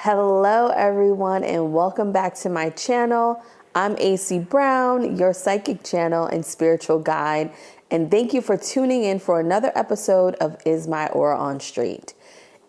Hello, everyone, and welcome back to my channel. I'm AC Brown, your psychic channel and spiritual guide, and thank you for tuning in for another episode of Is My Aura on Straight?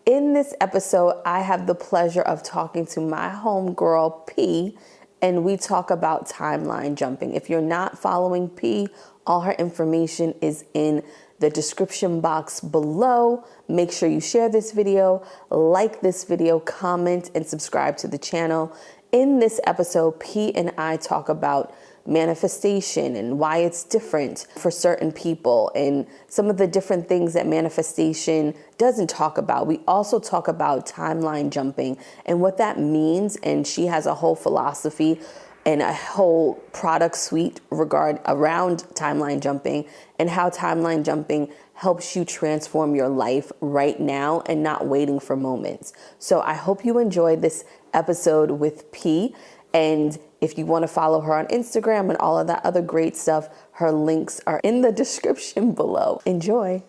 In this episode, I have the pleasure of talking to my homegirl, P, and we talk about timeline jumping. If you're not following P, all her information is in the description box below. Make sure you share this video, like this video, comment, and subscribe to the channel. In this episode, P and I talk about manifestation and why it's different for certain people and some of the different things that manifestation doesn't talk about. We also talk about timeline jumping and what that means, and she has a whole philosophy and a whole product suite around timeline jumping and how timeline jumping helps you transform your life right now and not waiting for moments. So I hope you enjoyed this episode with P. And if you want to follow her on Instagram and all of that other great stuff, her links are in the description below. Enjoy.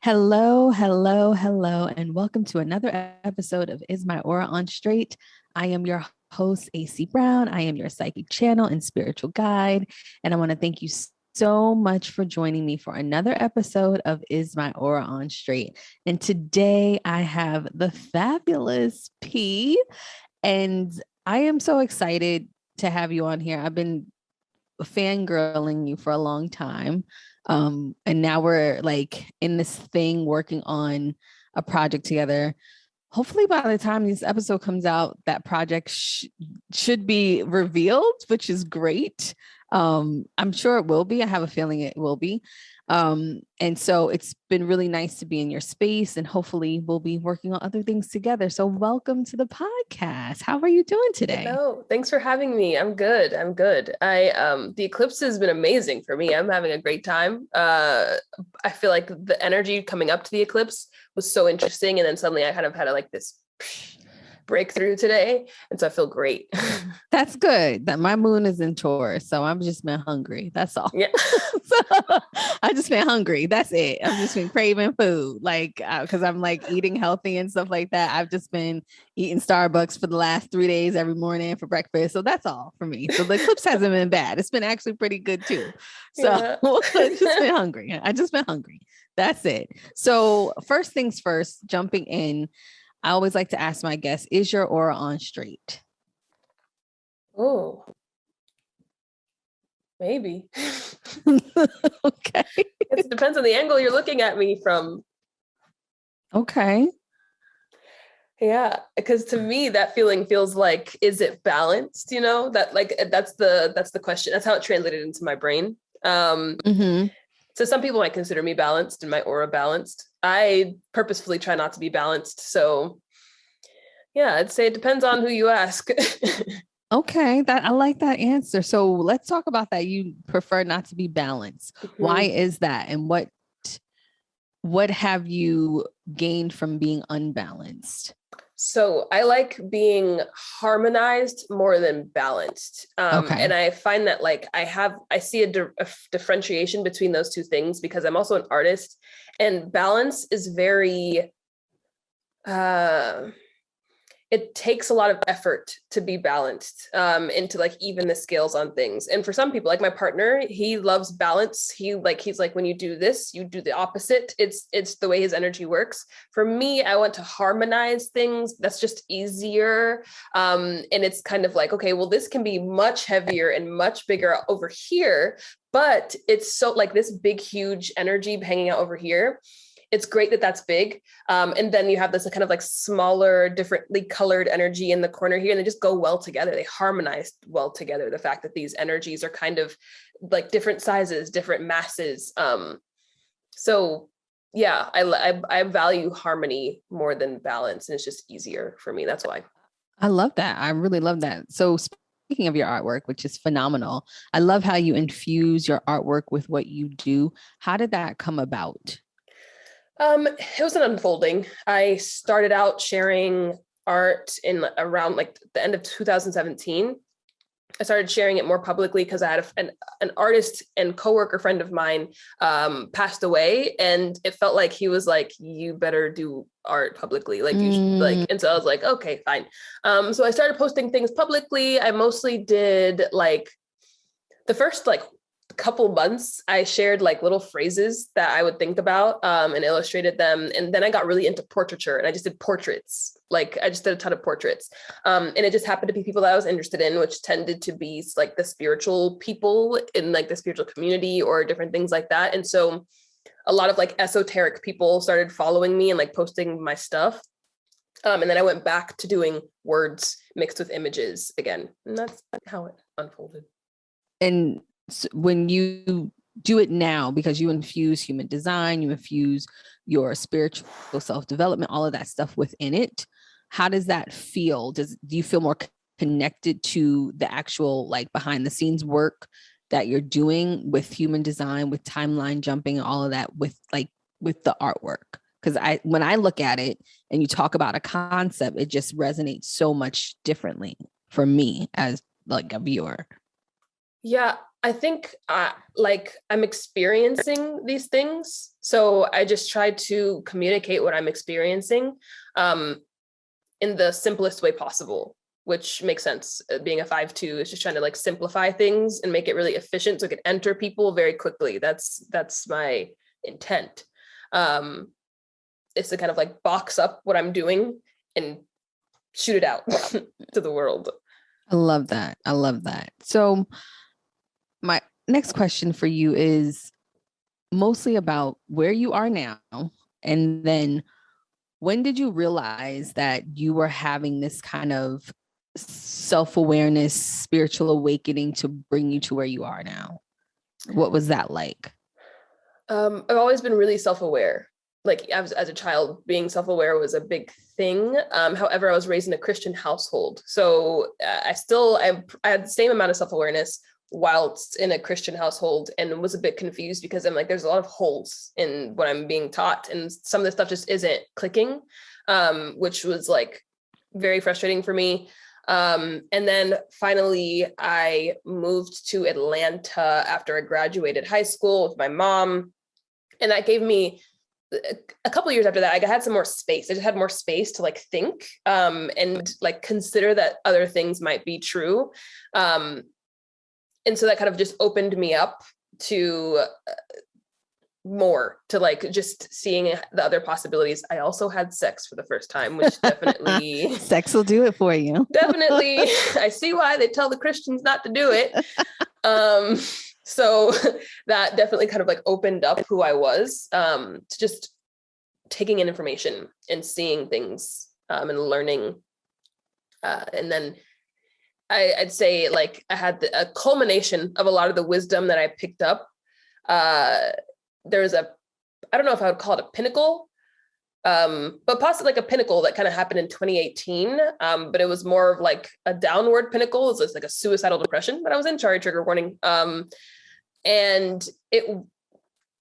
Hello, hello, hello, and welcome to another episode of Is My Aura on Straight? I am your host, AC Brown. I am your psychic channel and spiritual guide, and I want to thank you so much for joining me for another episode of Is My Aura on Straight? And today I have the fabulous P, and I am so excited to have you on here. I've been fangirling you for a long time. And now we're like in this thing working on a project together. Hopefully by the time this episode comes out, that project should be revealed, which is great. I'm sure it will be. I have a feeling it will be. And so it's been really nice to be in your space, and hopefully we'll be working on other things together. So welcome to the podcast. How are you doing today? Hello. Thanks for having me. I'm good. The eclipse has been amazing for me. I'm having a great time. I feel like the energy coming up to the eclipse was so interesting. And then suddenly I kind of had this breakthrough today. And so I feel great. That's good. That my moon is in Taurus. So I've just been hungry. That's all. Yeah. So I've just been hungry. That's it. I've just been craving food. Like, cause I'm like eating healthy and stuff like that. I've just been eating Starbucks for the last 3 days every morning for breakfast. So that's all for me. So the eclipse hasn't been bad. It's been actually pretty good too. So Yeah. I've just been hungry. I just been hungry. That's it. So first things first, jumping in, I always like to ask my guests, is your aura on straight? Oh, maybe. Okay. It depends on the angle you're looking at me from. Okay. Yeah, because to me that feeling feels like, is it balanced? You know, that's the question. That's how it translated into my brain. So some people might consider me balanced and my aura balanced. I purposefully try not to be balanced. So yeah, I'd say it depends on who you ask. Okay, I like that answer. So let's talk about that. You prefer not to be balanced. Mm-hmm. Why is that? And what have you gained from being unbalanced? So I like being harmonized more than balanced. Okay. And I find that like I see a differentiation between those two things because I'm also an artist, and balance is very, it takes a lot of effort to be balanced, and to like even the scales on things. And for some people, like my partner, he loves balance. He's like, when you do this, you do the opposite. It's the way his energy works. For me, I want to harmonize things. That's just easier. And it's kind of like, okay, well, this can be much heavier and much bigger over here, but it's so like this big, huge energy hanging out over here. It's great that that's big. And then you have this kind of like smaller, differently colored energy in the corner here, and they just go well together. They harmonize well together. The fact that these energies are kind of like different sizes, different masses. So yeah, I value harmony more than balance, and it's just easier for me. That's why. I love that. I really love that. So speaking of your artwork, which is phenomenal, I love how you infuse your artwork with what you do. How did that come about? It was an unfolding. I started out sharing art in around like the end of 2017. I started sharing it more publicly because I had an artist and coworker friend of mine passed away, and it felt like he was like, you better do art publicly. Like you should like, and so I was like, okay, fine. So I started posting things publicly. I mostly did like the first like couple months, I shared like little phrases that I would think about and illustrated them. And then I got really into portraiture and I just did portraits. Like I just did a ton of portraits. And it just happened to be people that I was interested in, which tended to be like the spiritual people in like the spiritual community or different things like that. And so a lot of like esoteric people started following me and like posting my stuff. And then I went back to doing words mixed with images again. And that's how it unfolded. And so when you do it now, because you infuse human design, you infuse your spiritual self-development, all of that stuff within it, how does that feel? Do you feel more connected to the actual like behind the scenes work that you're doing with human design, with timeline jumping and all of that with the artwork? Because when I look at it and you talk about a concept, it just resonates so much differently for me as like a viewer. Yeah, I think like I'm experiencing these things. So I just try to communicate what I'm experiencing in the simplest way possible, which makes sense. Being a 5'2" is just trying to like simplify things and make it really efficient so it can enter people very quickly. That's my intent. It's to kind of like box up what I'm doing and shoot it out to the world. I love that. I love that. So my next question for you is mostly about where you are now. And then when did you realize that you were having this kind of self-awareness, spiritual awakening to bring you to where you are now? What was that like? I've always been really self-aware. Like as a child, being self-aware was a big thing. However, I was raised in a Christian household. So I had the same amount of self-awareness whilst in a Christian household, and was a bit confused because I'm like, there's a lot of holes in what I'm being taught. And some of the stuff just isn't clicking, which was like very frustrating for me. And then finally I moved to Atlanta after I graduated high school with my mom. And that gave me a couple of years after that, I had some more space. I just had more space to like think and like consider that other things might be true. And so that kind of just opened me up to more, to like just seeing the other possibilities. I also had sex for the first time, which definitely sex will do it for you. Definitely. I see why they tell the Christians not to do it. So that definitely kind of like opened up who I was, to just taking in information and seeing things and learning. And then I'd say like I had a culmination of a lot of the wisdom that I picked up. There's I don't know if I would call it a pinnacle, but possibly like a pinnacle that kind of happened in 2018. But it was more of like a downward pinnacle. It was like a suicidal depression that I was in. Sorry, trigger warning. And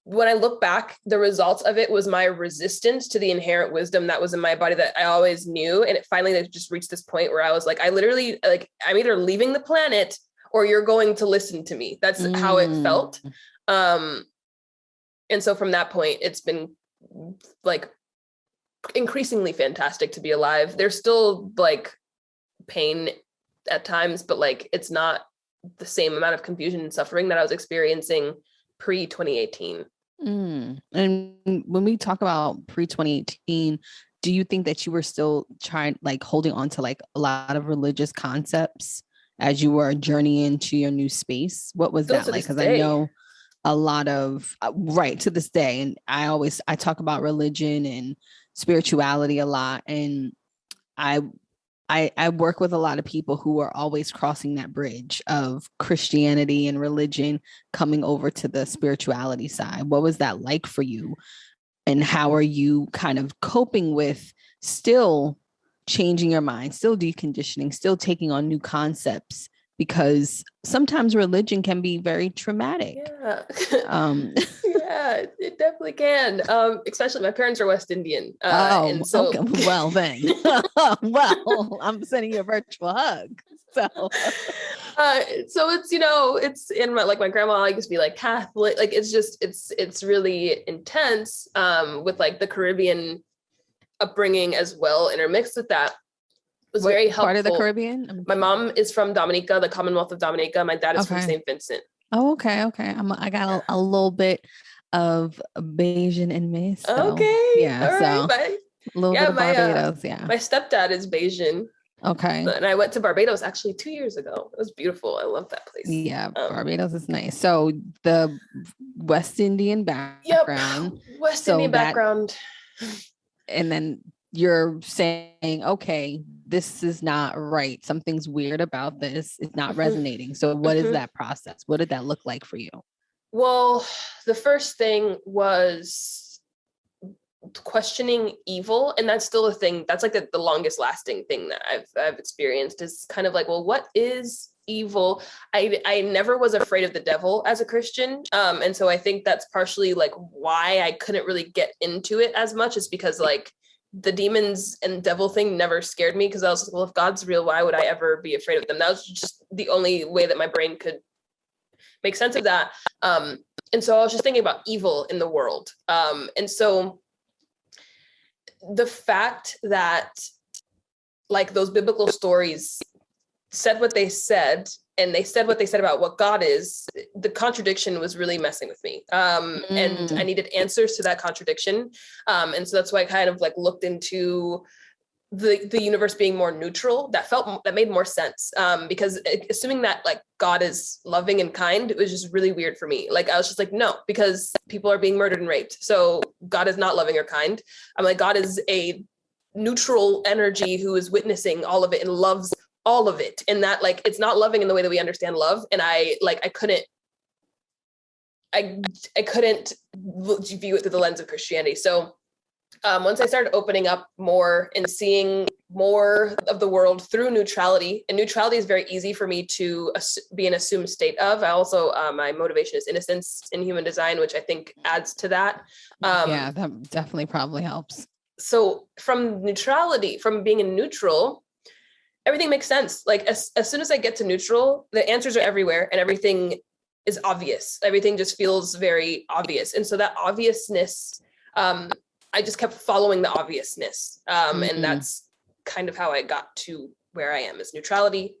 when I look back, the results of it was my resistance to the inherent wisdom that was in my body that I always knew. And it finally like, just reached this point where I was like, I literally like, I'm either leaving the planet or you're going to listen to me. That's how it felt. And so from that point, it's been like increasingly fantastic to be alive. There's still like pain at times, but like, it's not the same amount of confusion and suffering that I was experiencing pre-2018. And when we talk about pre-2018, do you think that you were still holding on to like a lot of religious concepts as you were journeying into your new space? What was that like? Because I know a lot of right to this day, and I talk about religion and spirituality a lot, and I work with a lot of people who are always crossing that bridge of Christianity and religion coming over to the spirituality side. What was that like for you? And how are you kind of coping with still changing your mind, still deconditioning, still taking on new concepts? Because sometimes religion can be very traumatic. Yeah. Yeah, it definitely can. Especially my parents are West Indian. And so okay. Well then, well, I'm sending you a virtual hug. So so it's, it's in my grandma used to be like Catholic, like it's really intense, with like the Caribbean upbringing as well intermixed with that. It was what very helpful. part of the Caribbean? My mom is from Dominica, the Commonwealth of Dominica. My dad is from Okay. St. Vincent. Oh, okay. I got a little bit of Bayesian in me. So Okay. yeah. All So right. a little bit of Barbados. Yeah. My stepdad is Bayesian. Okay. And I went to Barbados actually 2 years ago. It was beautiful. I love that place. Yeah, Barbados is nice. So the West Indian background. Yep. West Indian background. And then you're saying, okay, this is not right. Something's weird about this. It's not resonating. So what is that process? What did that look like for you? Well, the first thing was questioning evil, and that's still a thing. That's like the longest lasting thing that I've experienced, is kind of like, well, what is evil? I never was afraid of the devil as a Christian, and so I think that's partially like why I couldn't really get into it as much, is because like the demons and devil thing never scared me, because I was like, well, if God's real, why would I ever be afraid of them? That was just the only way that my brain could make sense of that. And so I was just thinking about evil in the world, and so the fact that like those biblical stories said what they said, and they said what they said about what God is, the contradiction was really messing with me. And I needed answers to that contradiction. And so that's why I kind of like looked into the universe being more neutral. That made more sense. Because assuming that like God is loving and kind, it was just really weird for me. Like I was just like, no, because people are being murdered and raped, so God is not loving or kind. I'm like, God is a neutral energy who is witnessing all of it and loves all of it, and that like it's not loving in the way that we understand love. And I couldn't view it through the lens of Christianity. So once I started opening up more and seeing more of the world through neutrality, and neutrality is very easy for me to be an assumed state of. I also, my motivation is innocence in human design, which I think adds to that. Yeah, that definitely probably helps. So from neutrality, from being in neutral, everything makes sense. Like as soon as I get to neutral, the answers are everywhere and everything is obvious. Everything just feels very obvious. And so that obviousness, I just kept following the obviousness. And that's kind of how I got to where I am, is neutrality.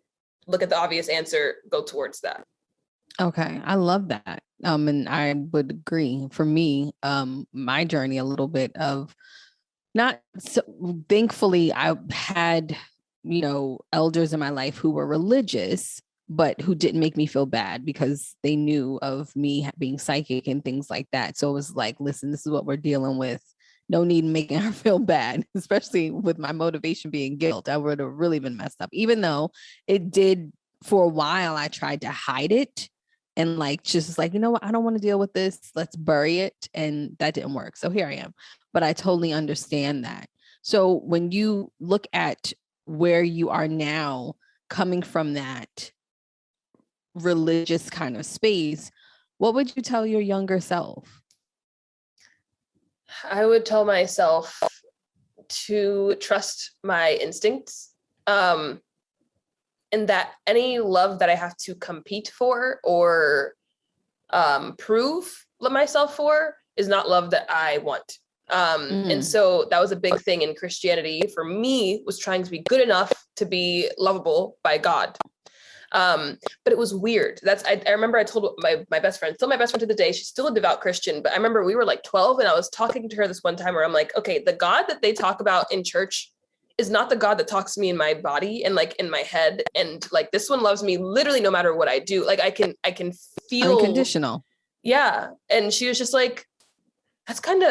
Look at the obvious answer, go towards that. Okay. I love that. And I would agree. For me, my journey, a little bit of not so, thankfully I had, elders in my life who were religious, but who didn't make me feel bad because they knew of me being psychic and things like that. So it was like, listen, this is what we're dealing with. No need in making her feel bad, especially with my motivation being guilt. I would have really been messed up, even though it did for a while. I tried to hide it and like, just like, you know what? I don't want to deal with this. Let's bury it. And that didn't work. So here I am, but I totally understand that. So when you look at where you are now, coming from that religious kind of space, what would you tell your younger self? I would tell myself to trust my instincts, and that any love that I have to compete for or prove myself for is not love that I want. And so that was a big thing in Christianity for me, was trying to be good enough to be lovable by God. But it was weird. I remember I told my best friend, still my best friend to the day, she's still a devout Christian, but I remember we were like 12 and I was talking to her this one time where I'm like, okay, the God that they talk about in church is not the God that talks to me in my body and like in my head. And like, this one loves me literally no matter what I do. Like I can feel unconditional. Yeah. And she was just like,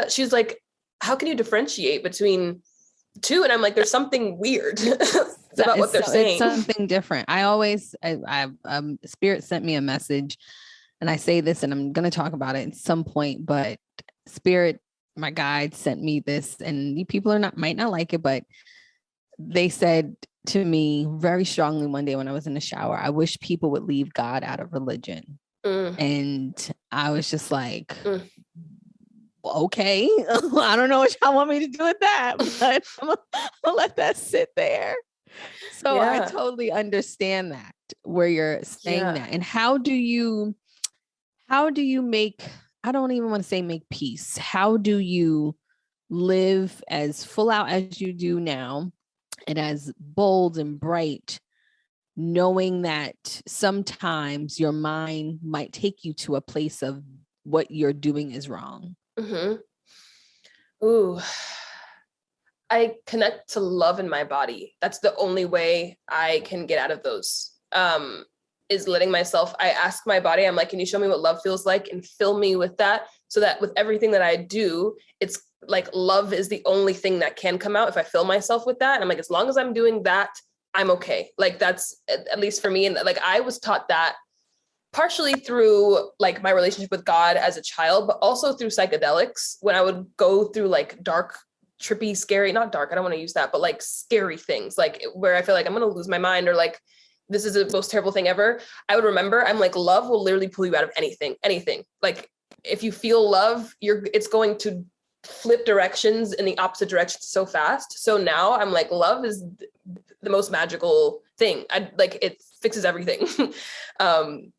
she was like, how can you differentiate between two? And I'm like, there's something weird about what they're saying. It's something different. I Spirit sent me a message, and I say this, and I'm going to talk about it at some point, but Spirit, my guide, sent me this, and people might not like it, but they said to me very strongly one day when I was in the shower, I wish people would leave God out of religion. And I was just like, okay, I don't know what y'all want me to do with that, but I'm gonna let that sit there. So I Yeah. totally understand that, where you're saying Yeah. that. And how do you make, I don't even want to say make peace. How do you live as full out as you do now and as bold and bright, knowing that sometimes your mind might take you to a place of what you're doing is wrong? Mm-hmm. Ooh, I connect to love in my body. That's the only way I can get out of those. Is letting myself, I ask my body, I'm like, can you show me what love feels like and fill me with that, so that with everything that I do, it's like love is the only thing that can come out if I fill myself with that. And I'm like, as long as I'm doing that, I'm okay. Like that's at least for me. And like I was taught that partially through like my relationship with God as a child, but also through psychedelics when I would go through like dark, trippy, scary, not dark, I don't want to use that, but like scary things, like where I feel like I'm going to lose my mind, or like this is the most terrible thing ever. I would remember, I'm like, love will literally pull you out of anything. Like if you feel love, it's going to flip directions in the opposite direction so fast. So now I'm like, love is the most magical thing. Like it fixes everything.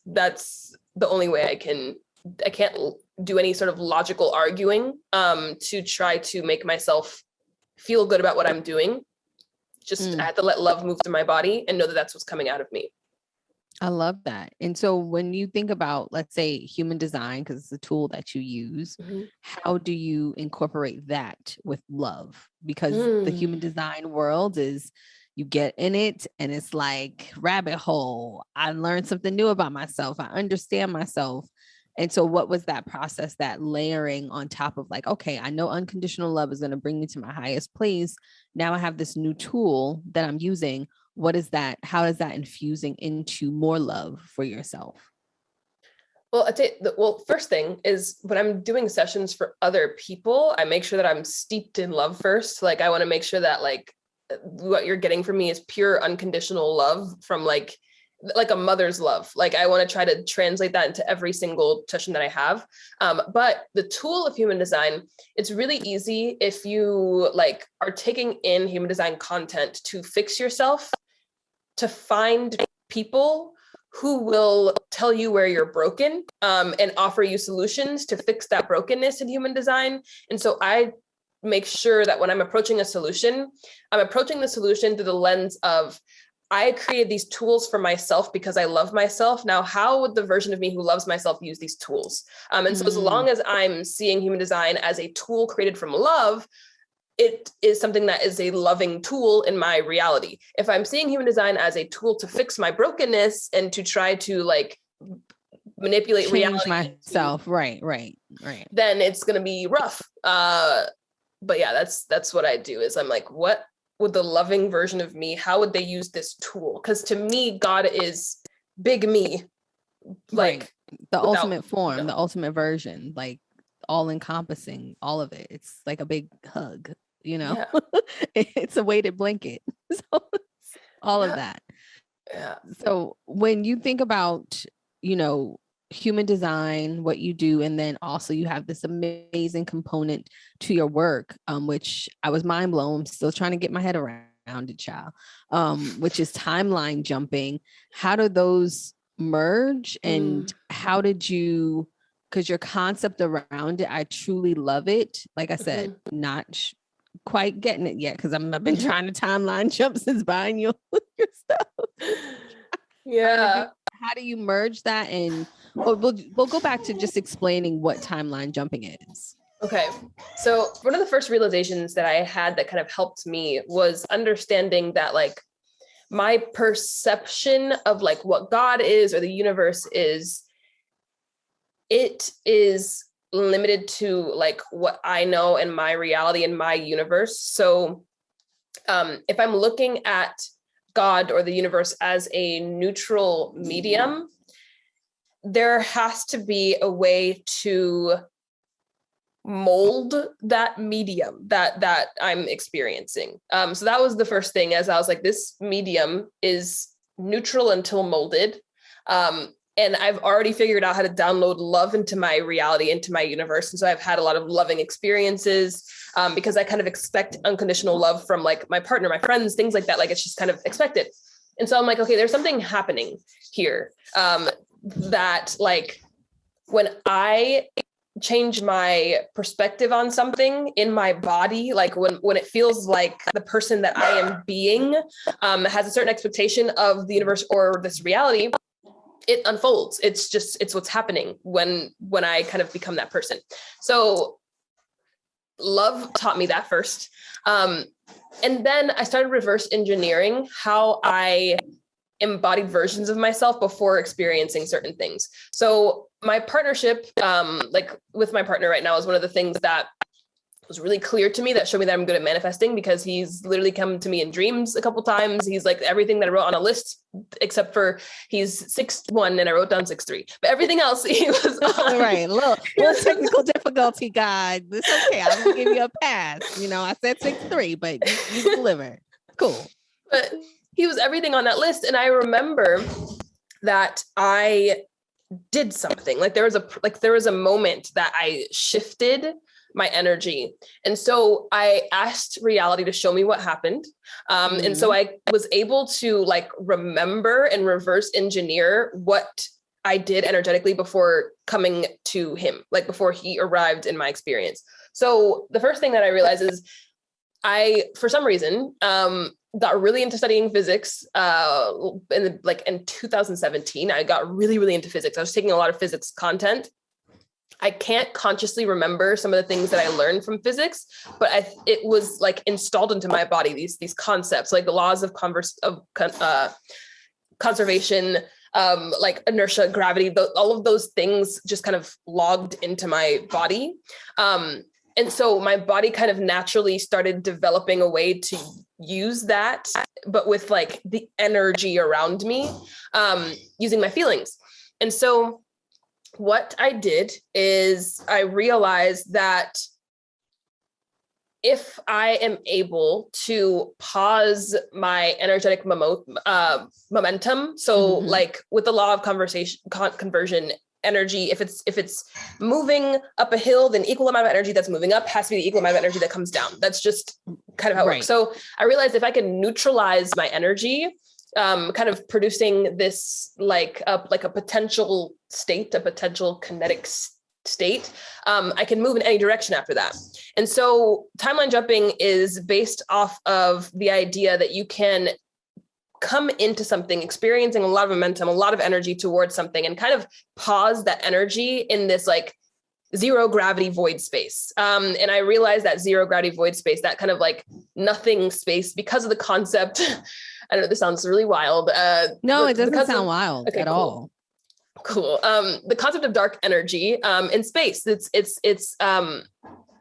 That's the only way I can't do any sort of logical arguing to try to make myself feel good about what I'm doing. Just I have to let love move through my body and know that that's what's coming out of me. I love that. And so when you think about, let's say, human design, because it's a tool that you use, how do you incorporate that with love? Because the human design world is, you get in it and it's like rabbit hole. I learned something new about myself. I understand myself. And so what was that process, that layering on top of like, okay, I know unconditional love is going to bring me to my highest place. Now I have this new tool that I'm using. What is that? How is that infusing into more love for yourself? Well, I'd say first thing is when I'm doing sessions for other people, I make sure that I'm steeped in love first. Like I want to make sure that like what you're getting from me is pure unconditional love from like a mother's love. Like I want to try to translate that into every single session that I have. But the tool of human design, it's really easy if you like are taking in human design content to fix yourself, to find people who will tell you where you're broken and offer you solutions to fix that brokenness in human design. And so I make sure that when I'm approaching a solution, I'm approaching the solution through the lens of, I created these tools for myself because I love myself. Now, how would the version of me who loves myself use these tools? And so as long as I'm seeing human design as a tool created from love, it is something that is a loving tool in my reality. If I'm seeing human design as a tool to fix my brokenness and to try to like manipulate Change reality myself, right, then it's going to be rough. But yeah, that's what I do, is I'm like, what would the loving version of me, how would they use this tool? Because to me, God is big me, like the ultimate form, the ultimate version, like all encompassing, all of it. It's like a big hug, Yeah. It's a weighted blanket. So all of that. Yeah. So when you think about, human design, what you do, and then also you have this amazing component to your work, which I was mind blown. I'm still trying to get my head around it, child, which is timeline jumping. How do those merge, and how did you, because your concept around it, I truly love it. Like I said, not quite getting it yet, because I've been trying to timeline jump since buying your stuff. Yeah. How do you merge that? And we'll go back to just explaining what timeline jumping is. Okay. So one of the first realizations that I had that kind of helped me was understanding that like my perception of like what God is or the universe is, it is limited to like what I know and my reality and my universe. So if I'm looking at God or the universe as a neutral medium, there has to be a way to mold that medium that I'm experiencing. So that was the first thing, as I was like, this medium is neutral until molded. and I've already figured out how to download love into my reality, into my universe. And so I've had a lot of loving experiences because I kind of expect unconditional love from like my partner, my friends, things like that. Like it's just kind of expected. And so I'm like, okay, there's something happening here that like when I change my perspective on something in my body, like when it feels like the person that I am being has a certain expectation of the universe or this reality, it unfolds. It's what's happening when I kind of become that person. So love taught me that first. And then I started reverse engineering how I embodied versions of myself before experiencing certain things. So my partnership, like with my partner right now, is one of the things that was really clear to me, that showed me that I'm good at manifesting, because he's literally come to me in dreams a couple times. He's like everything that I wrote on a list, except for he's 6'1" and I wrote down 6'3", but everything else he was on. Right. A little technical difficulty, guys. It's okay. I'm gonna give you a pass. You know, I said 6'3", but you delivered. Cool. But he was everything on that list. And I remember that I did something, like there was a moment that I shifted my energy. And so I asked reality to show me what happened. And so I was able to like remember and reverse engineer what I did energetically before coming to him, like before he arrived in my experience. So the first thing that I realized is I, for some reason, got really into studying physics. In 2017, I got really, really into physics. I was taking a lot of physics content. I can't consciously remember some of the things that I learned from physics, but it was like installed into my body, these concepts, like the laws of conservation, like inertia, gravity, all of those things just kind of logged into my body. And so my body kind of naturally started developing a way to use that, but with like the energy around me, using my feelings. And so what I did is I realized that if I am able to pause my energetic momentum, so like with the law of conversion energy, if it's moving up a hill, then equal amount of energy that's moving up has to be the equal amount of energy that comes down. That's just kind of how it works. So I realized if I can neutralize my energy, kind of producing this like a potential state, a potential kinetic state, I can move in any direction after that. And so timeline jumping is based off of the idea that you can come into something, experiencing a lot of momentum, a lot of energy towards something, and kind of pause that energy in this like zero gravity void space. And I realized that zero gravity void space, that kind of like nothing space, because of the concept. I don't know, this sounds really wild. No, it doesn't sound wild at all. Cool. The concept of dark energy in space, it's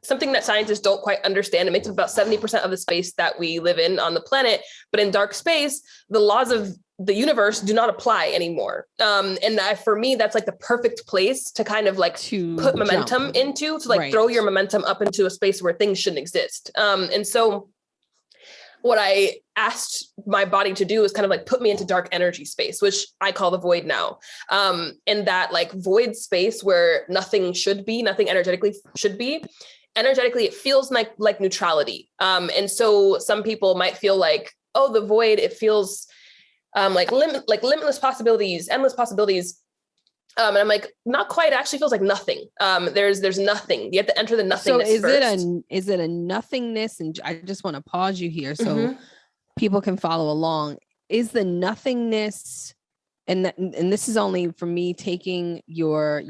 something that scientists don't quite understand. It makes up about 70% of the space that we live in on the planet. But in dark space, the laws of the universe do not apply anymore. For me, that's like the perfect place to kind of like to put momentum into, to like throw your momentum up into a space where things shouldn't exist. And so what I asked my body to do is kind of like put me into dark energy space, which I call the void now. And that like void space where nothing should be, nothing energetically should be. Energetically, it feels like neutrality. And so some people might feel like, oh, the void, it feels like limitless possibilities, endless possibilities. And I'm like, not quite. It actually feels like nothing. There's nothing. You have to enter the nothingness. So is it a nothingness? And I just want to pause you here so people can follow along. Is the nothingness, and this is only for me taking your,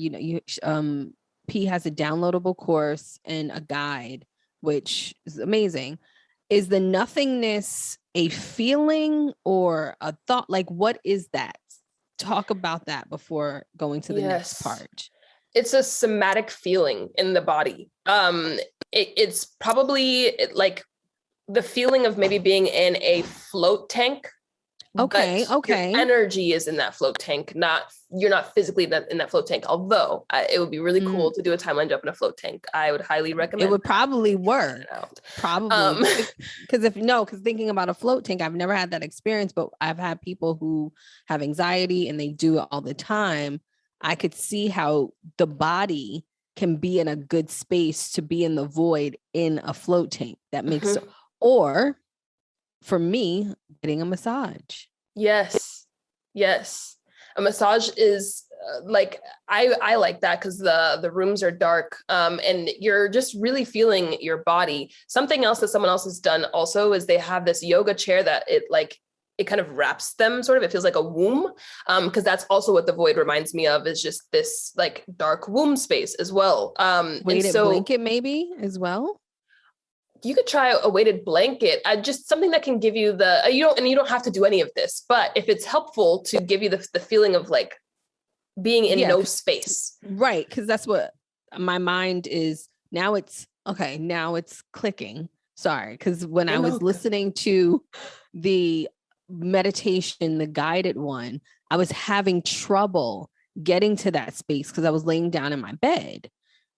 P has a downloadable course and a guide, which is amazing. Is the nothingness a feeling or a thought? Like, what is that? Talk about that before going to the next part. It's a somatic feeling in the body. It's probably like the feeling of maybe being in a float tank. Okay. But your energy is in that float tank, you're not physically in that float tank. Although it would be really cool to do a timeline jump in a float tank. I would highly recommend. It would probably work. Probably. Because thinking about a float tank, I've never had that experience, but I've had people who have anxiety and they do it all the time. I could see how the body can be in a good space to be in the void in a float tank. That makes or for me, getting a massage. Yes. A massage is I like that because the rooms are dark and you're just really feeling your body. Something else that someone else has done also is they have this yoga chair that it kind of wraps them sort of. It feels like a womb because that's also what the void reminds me of, is just this like dark womb space as well. Weighted blanket maybe as well. You could try a weighted blanket. Just something that can give you you don't have to do any of this, but if it's helpful to give you the feeling of like being in no space. Right. Cause that's what my mind is now. It's clicking. Sorry. Cause when I was listening to the meditation, the guided one, I was having trouble getting to that space because I was laying down in my bed.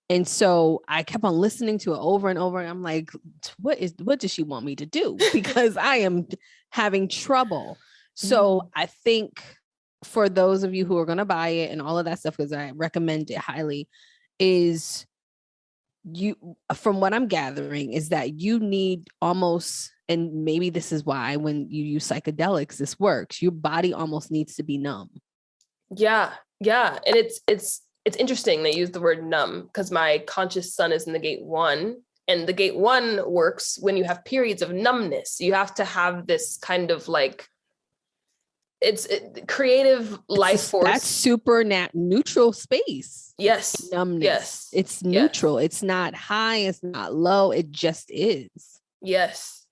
And so I kept on listening to it over and over. And I'm like, what does she want me to do? Because I am having trouble. So I think for those of you who are going to buy it and all of that stuff, because I recommend it highly, is from what I'm gathering, is that you need almost, and maybe this is why when you use psychedelics, this works. Your body almost needs to be numb. Yeah. And it's interesting they use the word numb because my conscious sun is in the gate 1, and the gate 1 works when you have periods of numbness. You have to have this kind of like creative life force. That's super neutral space. Yes. Numbness. Yes. It's neutral. Yes. It's not high. It's not low. It just is. Yes.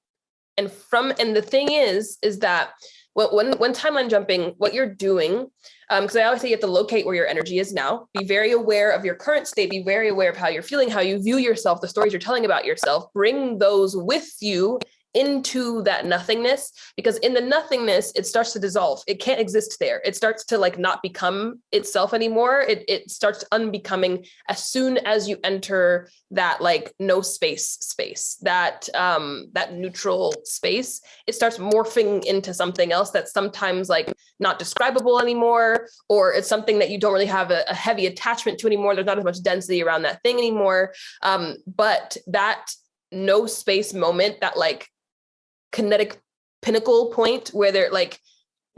And the thing is that when timeline jumping, what you're doing, because I always say you have to locate where your energy is now, be very aware of your current state, be very aware of how you're feeling, how you view yourself, the stories you're telling about yourself, bring those with you into that nothingness, because in the nothingness, it starts to dissolve. It can't exist there. It starts to like not become itself anymore. It starts unbecoming as soon as you enter that like no space, that neutral space. It starts morphing into something else that's sometimes like not describable anymore, or it's something that you don't really have a heavy attachment to anymore. There's not as much density around that thing anymore. But that no space moment, that like kinetic pinnacle point where they're like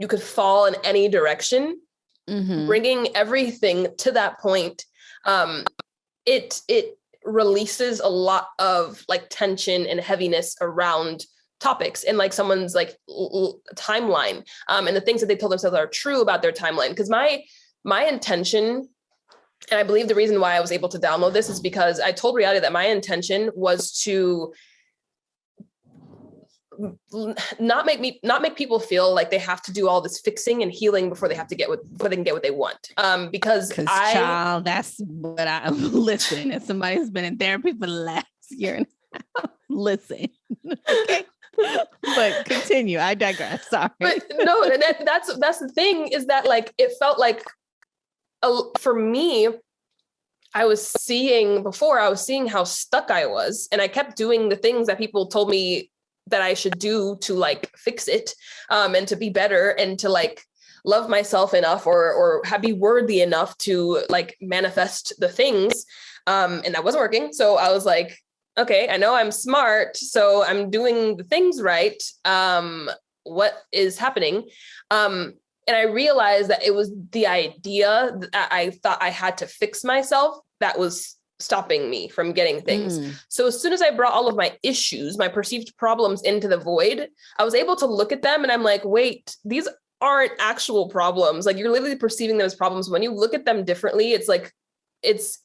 you could fall in any direction, bringing everything to that point, it releases a lot of like tension and heaviness around topics and like someone's like timeline, and the things that they told themselves are true about their timeline. Because my intention, and I believe the reason why I was able to download this, is because I told reality that my intention was to not make people feel like they have to do all this fixing and healing before they can get what they want. Because child, that's what I listen. If somebody's been in therapy for the last year and a half, listen. Okay. But continue. I digress. Sorry. But no, and that's the thing, is that like it felt like for me, I was seeing how stuck I was, and I kept doing the things that people told me that I should do to like fix it, and to be better, and to like love myself enough or be worthy enough to like manifest the things. And that wasn't working. So I was like, okay, I know I'm smart, so I'm doing the things right. What is happening? And I realized that it was the idea that I thought I had to fix myself that was stopping me from getting things. So as soon as I brought all of my issues, my perceived problems into the void, I was able to look at them and I'm like, wait, these aren't actual problems. Like you're literally perceiving them as problems. When you look at them differently, it's like, it's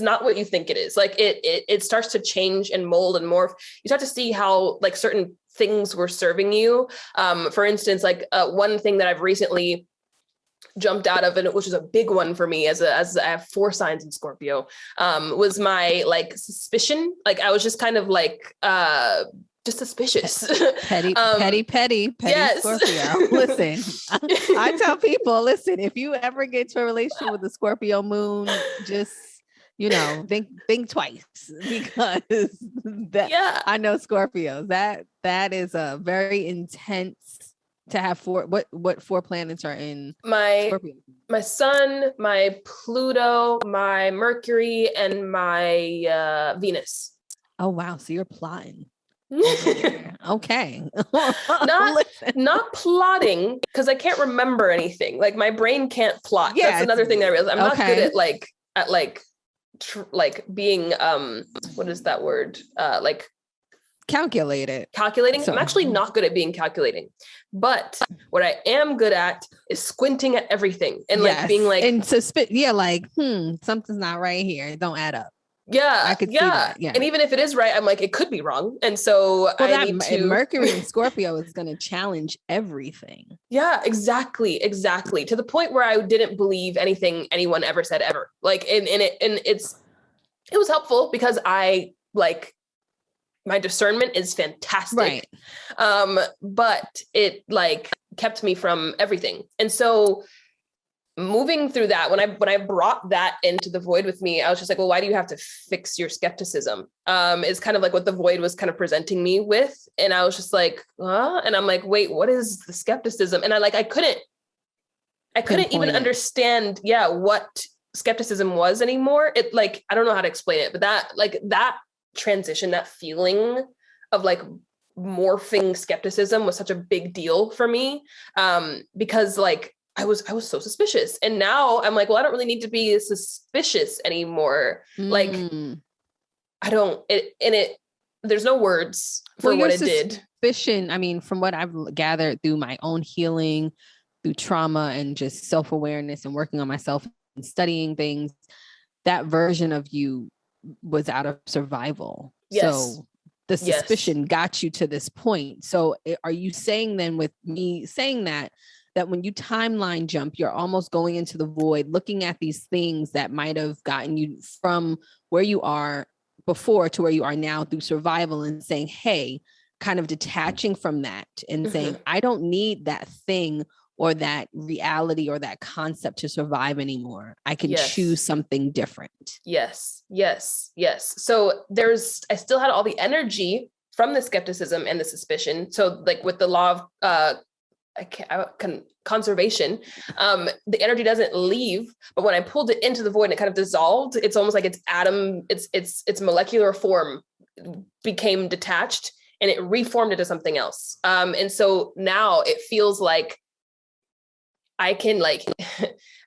not what you think it is. Like it starts to change and mold and morph. You start to see how like certain things were serving you. For instance, like one thing that I've recently jumped out of, and which was a big one for me as I have 4 signs in Scorpio, was my like suspicion. Like I was just kind of like just suspicious. Petty yes. Scorpio. Listen, I tell people, listen, if you ever get to a relationship with a Scorpio moon, just, you know, think twice, because that I know Scorpios, that is a very intense to have what 4 planets are in Scorpio? My sun, my Pluto, my Mercury, and my Venus. Oh wow, so you're plotting. Okay. not plotting, because I can't remember anything. Like my brain can't plot. Yeah, that's another thing that I realized. I'm not good at being what is that word? Like calculating. So, I'm actually not good at being calculating. But what I am good at is squinting at everything and like being like, and like, something's not right here. It don't add up. Yeah, I could see that. Yeah, and even if it is right, I'm like, it could be wrong, and so I need to. Mercury in Scorpio is going to challenge everything. Yeah, exactly, to the point where I didn't believe anything anyone ever said ever. Like, it was helpful because I like my discernment is fantastic, right? But it like kept me from everything, and so. Moving through that, when I brought that into the void with me, I was just like, well, why do you have to fix your skepticism? Is kind of like what the void was kind of presenting me with. And I was just like, and I'm like, wait, what is the skepticism? And I couldn't even understand, what skepticism was anymore. It like, I don't know how to explain it, but that transition, that feeling of like morphing skepticism was such a big deal for me. Because like, I was so suspicious, and now I'm like, well, I don't really need to be suspicious anymore. Like, I don't. There's no words for what it did. Suspicion. I mean, from what I've gathered through my own healing, through trauma, and just self-awareness, and working on myself and studying things, that version of you was out of survival. Yes. So the suspicion got you to this point. So are you saying then, with me saying that when you timeline jump, you're almost going into the void, looking at these things that might have gotten you from where you are before to where you are now through survival, and saying, hey, kind of detaching from that and saying, I don't need that thing or that reality or that concept to survive anymore. I can choose something different. Yes. So I still had all the energy from the skepticism and the suspicion. So like with the law of conservation, the energy doesn't leave, but when I pulled it into the void and it kind of dissolved, it's almost like its molecular form became detached and it reformed into something else. And so now it feels like I can like,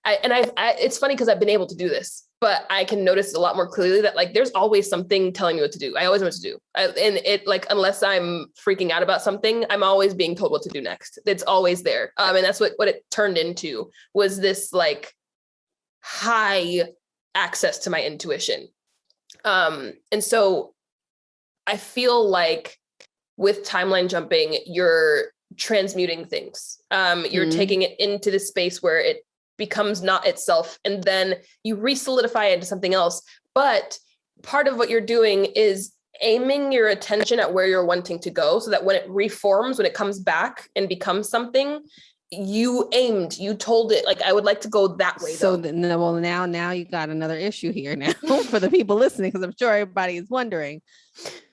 it's funny because I've been able to do this, but I can notice a lot more clearly that like, there's always something telling me what to do. I always know what to do. And it like, unless I'm freaking out about something, I'm always being told what to do next. It's always there. And that's what it turned into, was this like high access to my intuition. And so I feel like with timeline jumping, you're transmuting things. You're taking it into the space where it becomes not itself, and then you re-solidify it into something else. But part of what you're doing is aiming your attention at where you're wanting to go, so that when it reforms, when it comes back and becomes something, you told it, like, I would like to go that way. So now you got another issue here now for the people listening, because I'm sure everybody is wondering.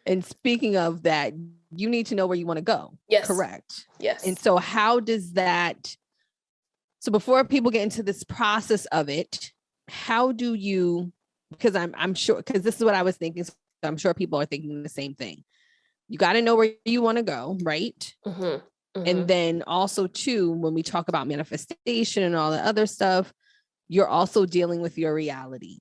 And speaking of that, you need to know where you want to go. Yes. Correct. Yes. And so how does that, so before people get into this process of it, how do you, because I'm sure, because this is what I was thinking, so I'm sure people are thinking the same thing. You got to know where you want to go, right? And then also too, when we talk about manifestation and all the other stuff, you're also dealing with your reality.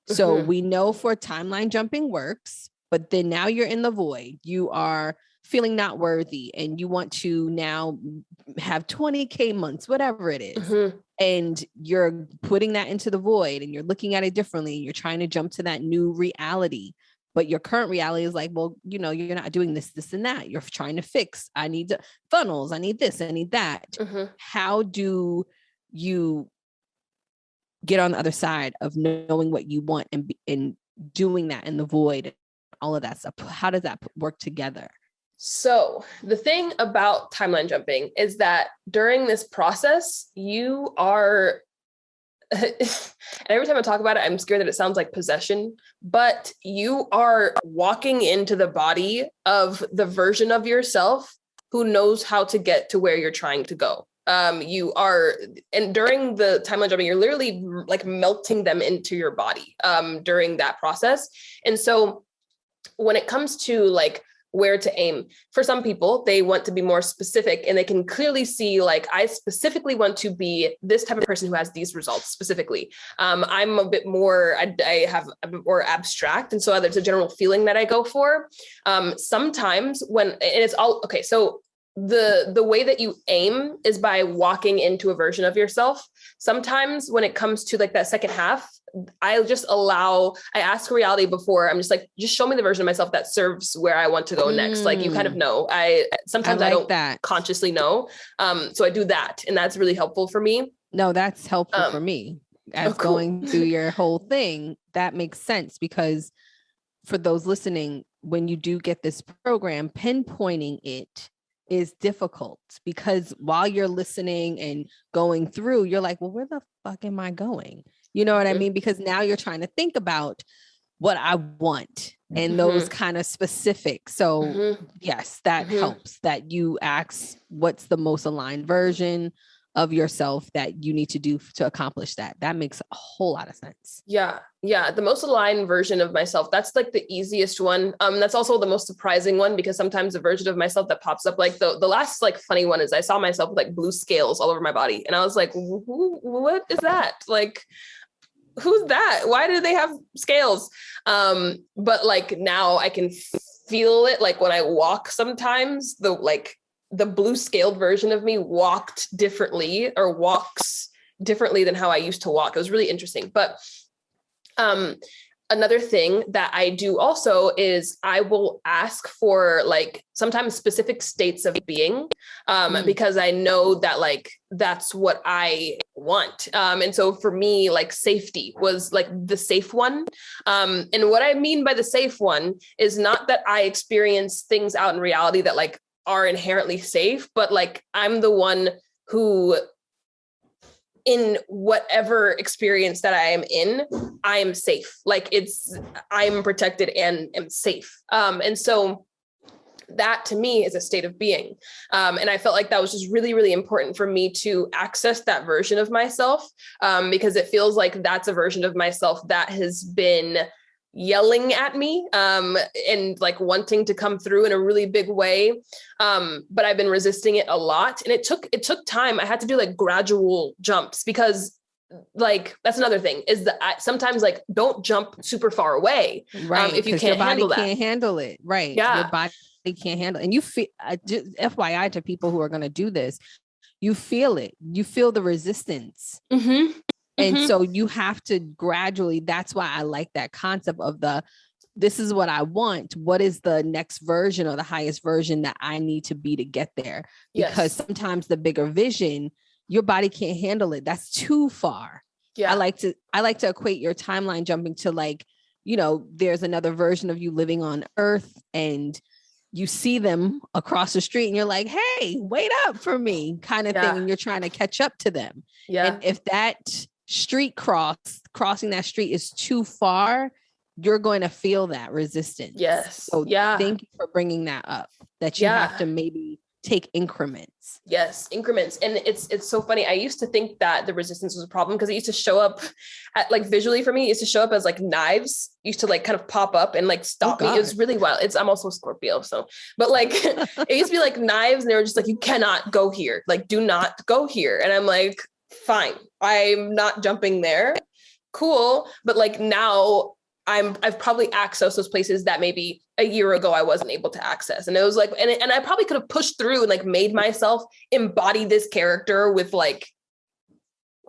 So we know for timeline jumping works, but then now you're in the void. You are feeling not worthy, and you want to now have 20K months, whatever it is. And you're putting that into the void, and you're looking at it differently. You're trying to jump to that new reality. But your current reality is like, well, you know, you're not doing this, this, and that. You're trying to fix. I need funnels. I need this. I need that. How do you get on the other side of knowing what you want and doing that in the void, all of that stuff? How does that work together? So the thing about timeline jumping is that during this process, you are, and every time I talk about it, I'm scared that it sounds like possession, but you are walking into the body of the version of yourself who knows how to get to where you're trying to go. You are, and during the timeline jumping, you're literally like melting them into your body during that process. And so when it comes to like where to aim, for some people, they want to be more specific and they can clearly see like, I specifically want to be this type of person who has these results specifically. I'm a bit more, I have a bit more abstract. And so there's a general feeling that I go for. Sometimes when, and it's all, okay, so the way that you aim is by walking into a version of yourself. Sometimes when it comes to like that second half, I ask reality before. I'm just like, just show me the version of myself that serves where I want to go next. Like, you kind of know, sometimes I don't consciously know. So I do that. And that's really helpful for me. No, that's helpful for me as going through your whole thing. That makes sense, because for those listening, when you do get this program, pinpointing it is difficult, because while you're listening and going through, you're like, well, where the fuck am I going? You know what I mean? Because now you're trying to think about what I want and those kind of specifics. So yes, that helps, that you ask what's the most aligned version of yourself that you need to do to accomplish that. That makes a whole lot of sense. Yeah. Yeah. The most aligned version of myself, that's like the easiest one. That's also the most surprising one, because sometimes the version of myself that pops up, like the last like funny one is I saw myself with like blue scales all over my body. And I was like, what is that? Like, who's that? Why do they have scales? But like now I can feel it. Like when I walk, sometimes the blue scaled version of me walks differently than how I used to walk. It was really interesting. But another thing that I do also is I will ask for like sometimes specific states of being, because I know that like, that's what I want. And so for me, like safety was like the safe one. And what I mean by the safe one is not that I experience things out in reality that like are inherently safe, but like I'm the one who, in whatever experience that I am in, I am safe. Like I'm protected and am safe. And so that to me is a state of being. And I felt like that was just really, really important for me to access that version of myself, because it feels like that's a version of myself that has been yelling at me and like wanting to come through in a really big way. But I've been resisting it a lot. And it took time. I had to do like gradual jumps, because like, that's another thing is that sometimes like don't jump super far away. Right. If you can't your body handle that. Can't handle it. Right. Yeah. Your body can't handle it. And you feel, just FYI to people who are going to do this, you feel it. You feel the resistance. And so you have to gradually, that's why I like that concept of this is what I want. What is the next version or the highest version that I need to be to get there? Because sometimes the bigger vision, your body can't handle it. That's too far. Yeah. I like to equate your timeline jumping to like, you know, there's another version of you living on Earth and you see them across the street and you're like, hey, wait up for me kind of thing. And you're trying to catch up to them. Yeah. And if that street crossing that street is too far, you're going to feel that resistance. Yes. So thank you for bringing that up, that you have to maybe take increments. Yes, increments. And it's so funny. I used to think that the resistance was a problem because it used to show up at like visually for me, it used to show up as like knives, used to like kind of pop up and like stop me. It was really wild. I'm also a Scorpio. So, but like, it used to be like knives and they were just like, you cannot go here. Like, do not go here. And I'm like, fine, I'm not jumping there. Cool. But like now I've probably accessed those places that maybe a year ago I wasn't able to access. And it was like, and I probably could have pushed through and like made myself embody this character with like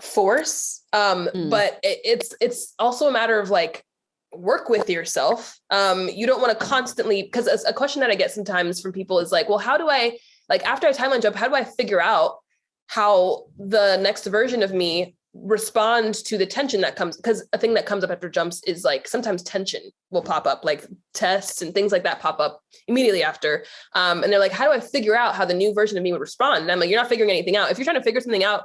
force. But it's also a matter of like, work with yourself. You don't want to constantly, because a question that I get sometimes from people is like, well, how do I, like after I timeline jump, how do I figure out how the next version of me respond to the tension that comes, because a thing that comes up after jumps is like sometimes tension will pop up, like tests and things like that pop up immediately after. And they're like, how do I figure out how the new version of me would respond? And I'm like, you're not figuring anything out. If you're trying to figure something out,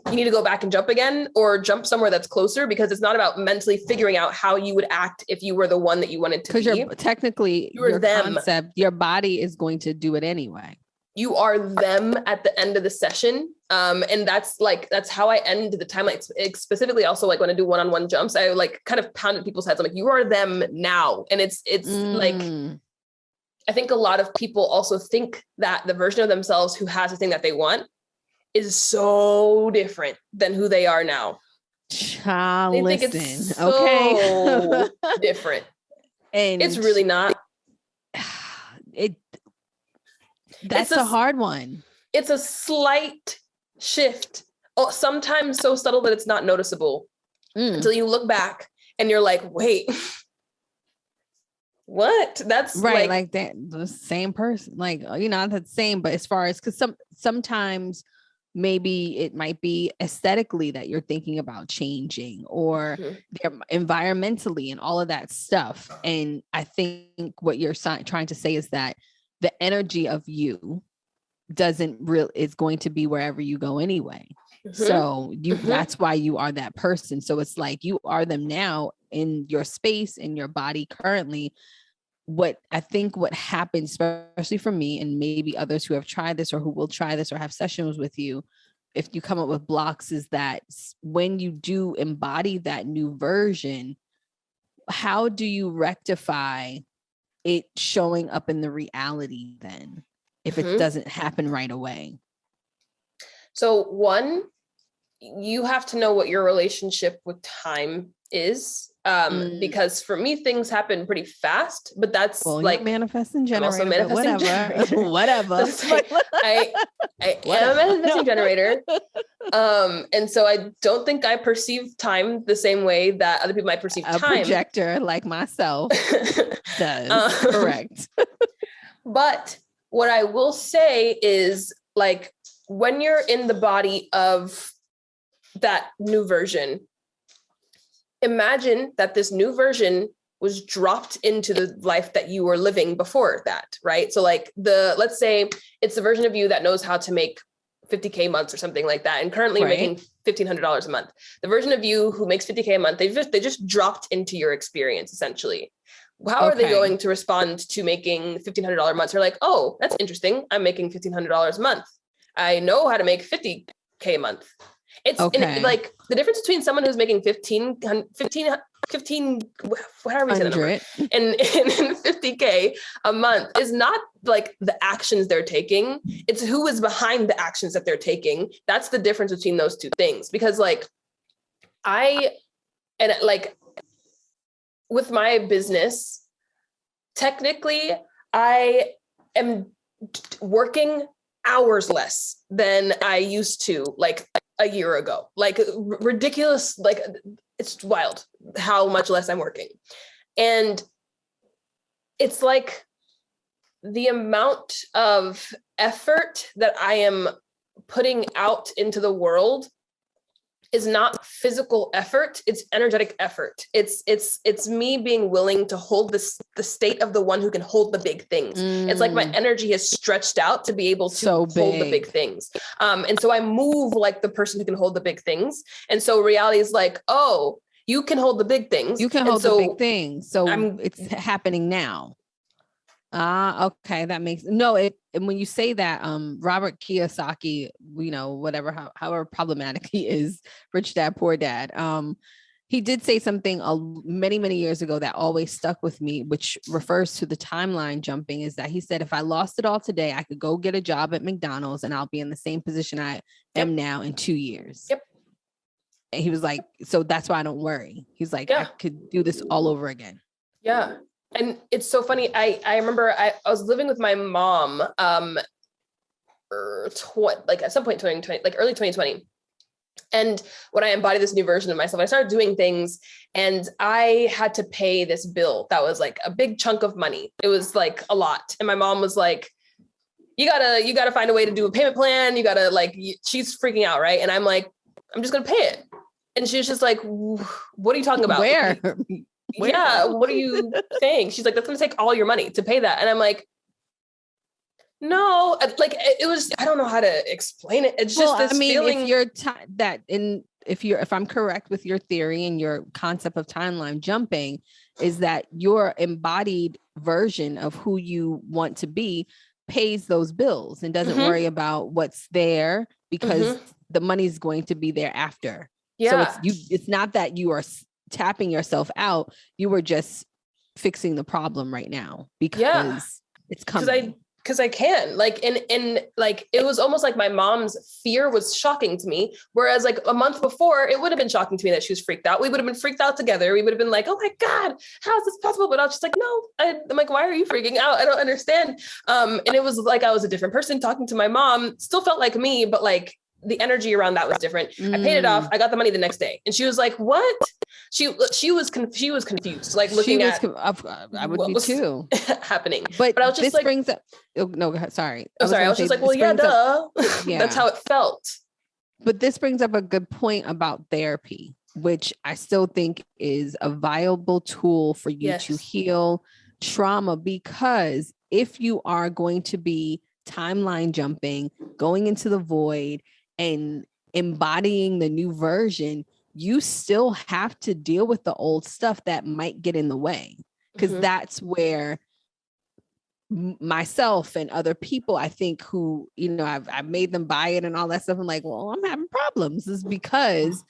you need to go back and jump again, or jump somewhere that's closer, because it's not about mentally figuring out how you would act if you were the one that you wanted to be. Because you're technically You're your them. concept, your body is going to do it anyway. You are them at the end of the session. And that's how I end the time. Like specifically also like when I do one-on-one jumps, I like kind of pounded people's heads. I'm like, you are them now. And it's like, I think a lot of people also think that the version of themselves who has the thing that they want is so different than who they are now. Child, They listen, think it's so okay. different. And it's really not. That's a hard one. It's a slight shift. Oh, sometimes so subtle that it's not noticeable until you look back and you're like, wait, what? That's right. Like that, the same person, like, not the same, but as far as, because sometimes maybe it might be aesthetically that you're thinking about changing, or environmentally and all of that stuff. And I think what you're trying to say is that the energy of you is going to be wherever you go anyway. So that's why you are that person. So it's like you are them now in your space, in your body currently. What I think what happens, especially for me and maybe others who have tried this or who will try this or have sessions with you, if you come up with blocks, is that when you do embody that new version, how do you rectify it showing up in the reality then, if it doesn't happen right away? So one, you have to know what your relationship with time is. Because for me, things happen pretty fast, but that's like manifesting generator, whatever. I am a manifesting generator. And so I don't think I perceive time the same way that other people might perceive time. A projector like myself does. Correct. But what I will say is, like, when you're in the body of that new version, imagine that this new version was dropped into the life that you were living before that, right? So like let's say it's the version of you that knows how to make 50K months or something like that. And currently you're making $1,500 a month. The version of you who makes 50K a month, they just dropped into your experience essentially. How are they going to respond to making $1,500 months? They're like, oh, that's interesting. I'm making $1,500 a month. I know how to make 50K a month. It's like the difference between someone who's making 15, however you say the number, and 50K a month is not like the actions they're taking. It's who is behind the actions that they're taking. That's the difference between those two things. Because like with my business, technically I am working hours less than I used to, like a year ago. Like ridiculous, like it's wild how much less I'm working. And it's like the amount of effort that I am putting out into the world is not physical effort, it's energetic effort. It's me being willing to hold the state of the one who can hold the big things. It's like my energy has stretched out to be able to hold the big things. And so I move like the person who can hold the big things. And so reality is like, oh, you can hold the big things. You can hold the big things. So it's happening now. Okay. That makes and when you say that, Robert Kiyosaki, however problematic he is, Rich Dad, Poor Dad, he did say something many, many years ago that always stuck with me, which refers to the timeline jumping, is that he said, if I lost it all today, I could go get a job at McDonald's and I'll be in the same position I am now in 2 years. Yep. And he was like, so that's why I don't worry. He's like, I could do this all over again. Yeah. And it's so funny. I remember I was living with my mom, like at some point in 2020, like early 2020. And when I embodied this new version of myself, I started doing things and I had to pay this bill that was like a big chunk of money. It was like a lot. And my mom was like, you gotta find a way to do a payment plan. You gotta she's freaking out. Right. And I'm like, I'm just going to pay it. And she was just like, what are you talking about? Where? Where? Yeah, what are you saying? She's like, that's going to take all your money to pay that. And I'm like, no, like it was, I don't know how to explain it. It's just this feeling. If you're if I'm correct with your theory and your concept of timeline jumping, is that your embodied version of who you want to be pays those bills and doesn't worry about what's there because the money's going to be there after. Yeah. So it's not that you are tapping yourself out. You were just fixing the problem right now because it's coming. Because I can, like, and like, it was almost like my mom's fear was shocking to me. Whereas like a month before, it would have been shocking to me that she was freaked out. We would have been freaked out together. We would have been like, oh my God, how is this possible? But I was just like, no, I'm like, why are you freaking out? I don't understand. And it was like, I was a different person talking to my mom, still felt like me, but like the energy around that was different. I paid it off. I got the money the next day. And she was like, what? She was confused, like looking at I would be too happening. But I was just this like, brings up, oh, no, sorry. I was just like, well, yeah, duh. That's how it felt. But this brings up a good point about therapy, which I still think is a viable tool for you to heal trauma, because if you are going to be timeline jumping, going into the void and embodying the new version, you still have to deal with the old stuff that might get in the way. Because that's where myself and other people, I think, who, you know, I've made them buy it and all that stuff. I'm like, well, I'm having problems. Is because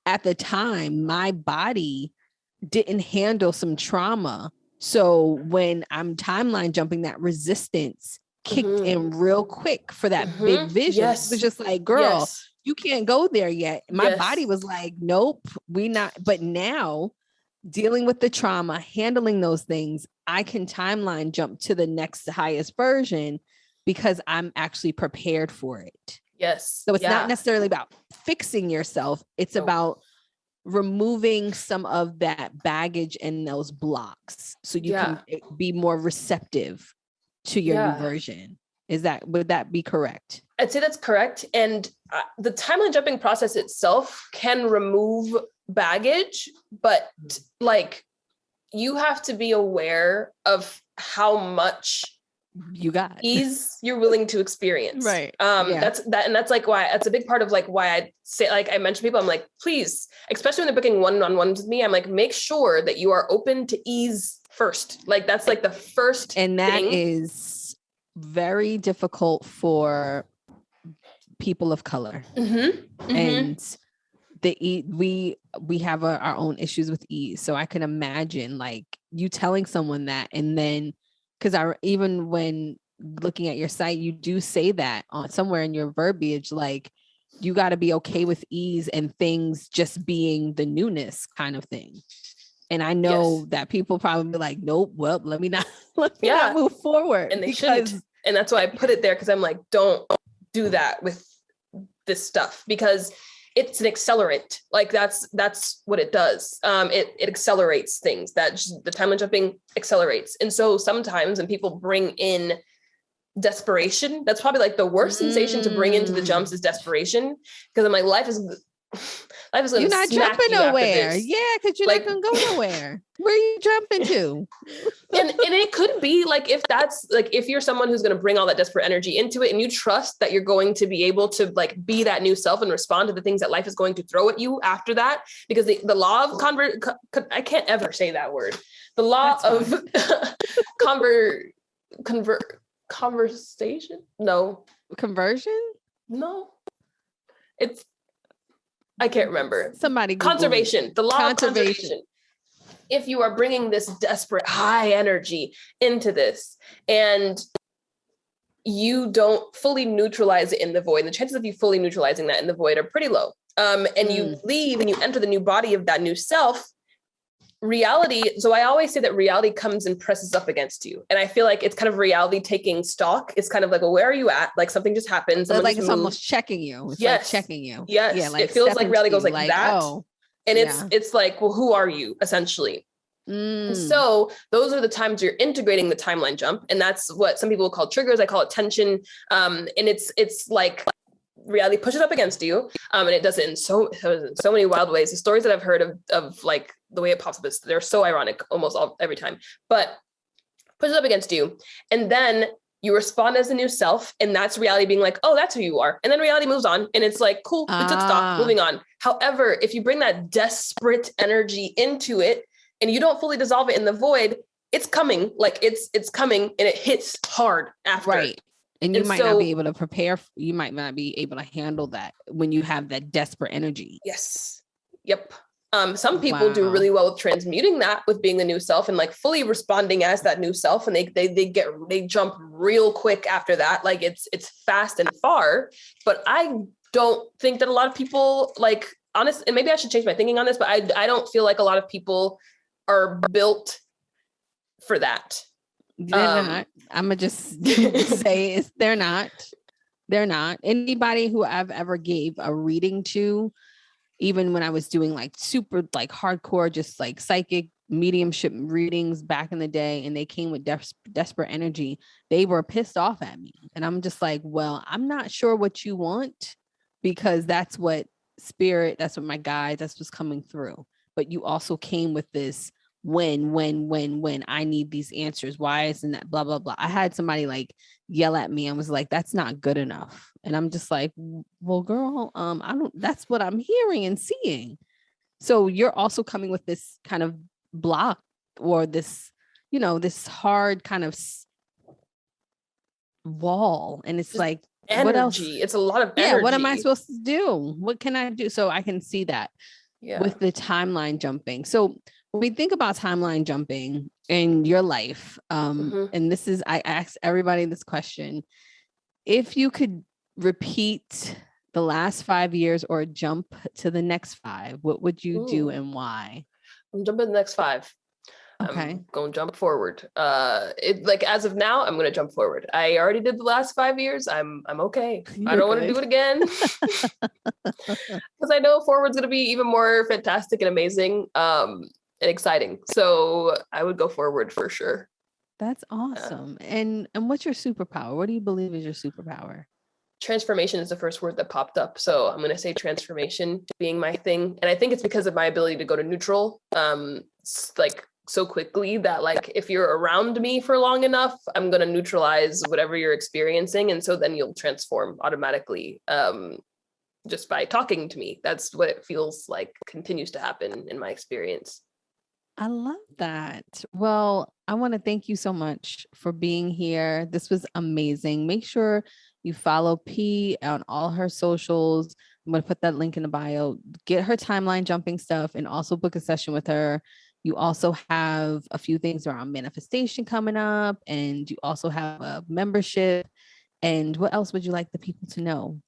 at the time, my body didn't handle some trauma. So when I'm timeline jumping, that resistance kicked in real quick for that big vision. It was just like, girl, you can't go there yet. My body was like, nope, we not. But now dealing with the trauma, handling those things, I can timeline jump to the next highest version because I'm actually prepared for it. Yes. So it's not necessarily about fixing yourself. It's about removing some of that baggage and those blocks so you can be more receptive to your new version. Would that be correct? I'd say that's correct. And the timeline jumping process itself can remove baggage, but like you have to be aware of how much you got ease you're willing to experience. Right. That's like why that's a big part of like why I say, like I mention people, I'm like, please, especially when they're booking one-on-ones with me, I'm like, make sure that you are open to ease first. Like that's like the first and that is very difficult for people of color. And we have our own issues with ease. So I can imagine like you telling someone that, and then because even when looking at your site, you do say that on somewhere in your verbiage, like you got to be okay with ease and things just being the newness kind of thing. And I know that people probably be like, nope, well, let me not move forward. And they shouldn't. And that's why I put it there, because I'm like, don't do that with this stuff, because it's an accelerant. Like that's what it does. It accelerates things. That just, the timeline jumping accelerates. And so sometimes when people bring in desperation, that's probably like the worst sensation to bring into the jumps is desperation. Because I'm like, life is you're not jumping nowhere. Yeah, because you're like, not gonna go nowhere. Where are you jumping to? and it could be like, if that's like, if you're someone who's going to bring all that desperate energy into it, and you trust that you're going to be able to like be that new self and respond to the things that life is going to throw at you after that, because the law of I can't ever say that word. The law of conversation? No. Conversion? No. It's, I can't remember. Somebody conservation. The law of conservation. If you are bringing this desperate high energy into this and you don't fully neutralize it in the void, the chances of you fully neutralizing that in the void are pretty low. And you leave and you enter the new body of that new self, reality. So I always say that reality comes and presses up against you. And I feel like it's kind of reality taking stock. It's kind of like, well, where are you at? Like something just happens. Like it's almost checking you. It's like checking you. Yes. Yeah, like it feels like reality goes like that. Oh, and it's like, well, who are you essentially? So those are the times you're integrating the timeline jump. And that's what some people call triggers. I call it tension. And it's like reality pushes up against you. And it does it in so many wild ways. The stories that I've heard of like the way it pops up, they're so ironic almost every time, but pushes up against you. And then you respond as a new self. And that's reality being like, oh, that's who you are. And then reality moves on. And it's like, cool, we took stock, moving on. However, if you bring that desperate energy into it and you don't fully dissolve it in the void, it's coming. Like it's coming and it hits hard after. Right. And you might not be able to prepare. You might not be able to handle that when you have that desperate energy. Yes. Yep. Some people do really well with transmuting that, with being the new self and like fully responding as that new self. And they jump real quick after that. Like it's fast and far, but I don't think that a lot of people like honest, and maybe I should change my thinking on this, but I don't feel like a lot of people are built for that. They're not. I'm gonna just say they're not. They're not. Anybody who I've ever gave a reading to, even when I was doing like super like hardcore, just like psychic mediumship readings back in the day, and they came with desperate energy, they were pissed off at me. And I'm just like, well, I'm not sure what you want, because that's what spirit, that's what my guide, that's what's coming through. But you also came with this when I need these answers. Why isn't that blah, blah, blah. I had somebody like yell at me and was like, that's not good enough. And I'm just like, well, girl, that's what I'm hearing and seeing. So you're also coming with this kind of block, or this, this hard kind of wall. And it's just like, energy. What else? It's a lot of energy. Yeah. What am I supposed to do? What can I do? So I can see that with the timeline jumping. So when we think about timeline jumping in your life, and this is, I asked everybody this question: if you could repeat the last 5 years or jump to the next 5, what would you do and why? I'm jumping the next 5. Okay. I'm going to jump forward. Like as of now, I'm going to jump forward. I already did the last 5 years. I'm okay. I don't want to do it again, because I know forward's going to be even more fantastic and amazing and exciting. So I would go forward for sure. That's awesome. And what's your superpower? What do you believe is your superpower? Transformation is the first word that popped up. So I'm going to say transformation being my thing. And I think it's because of my ability to go to neutral, like so quickly that like, if you're around me for long enough, I'm going to neutralize whatever you're experiencing. And so then you'll transform automatically, just by talking to me. That's what it feels like continues to happen in my experience. I love that. Well, I want to thank you so much for being here. This was amazing. Make sure you follow P on all her socials. I'm going to put that link in the bio. Get her timeline jumping stuff and also book a session with her. You also have a few things around manifestation coming up, and you also have a membership. And what else would you like the people to know?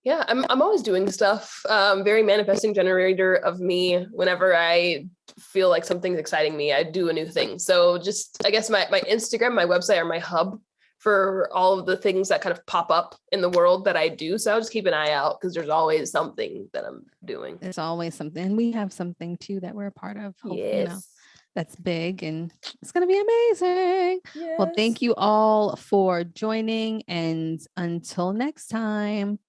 Yeah, I'm always doing stuff. Very manifesting generator of me. Whenever I feel like something's exciting me, I do a new thing. So just, I guess my Instagram, my website are my hub for all of the things that kind of pop up in the world that I do. So I'll just keep an eye out, because there's always something that I'm doing. There's always something. We have something too that we're a part of. Yes. That's big, and it's going to be amazing. Yes. Well, thank you all for joining, and until next time.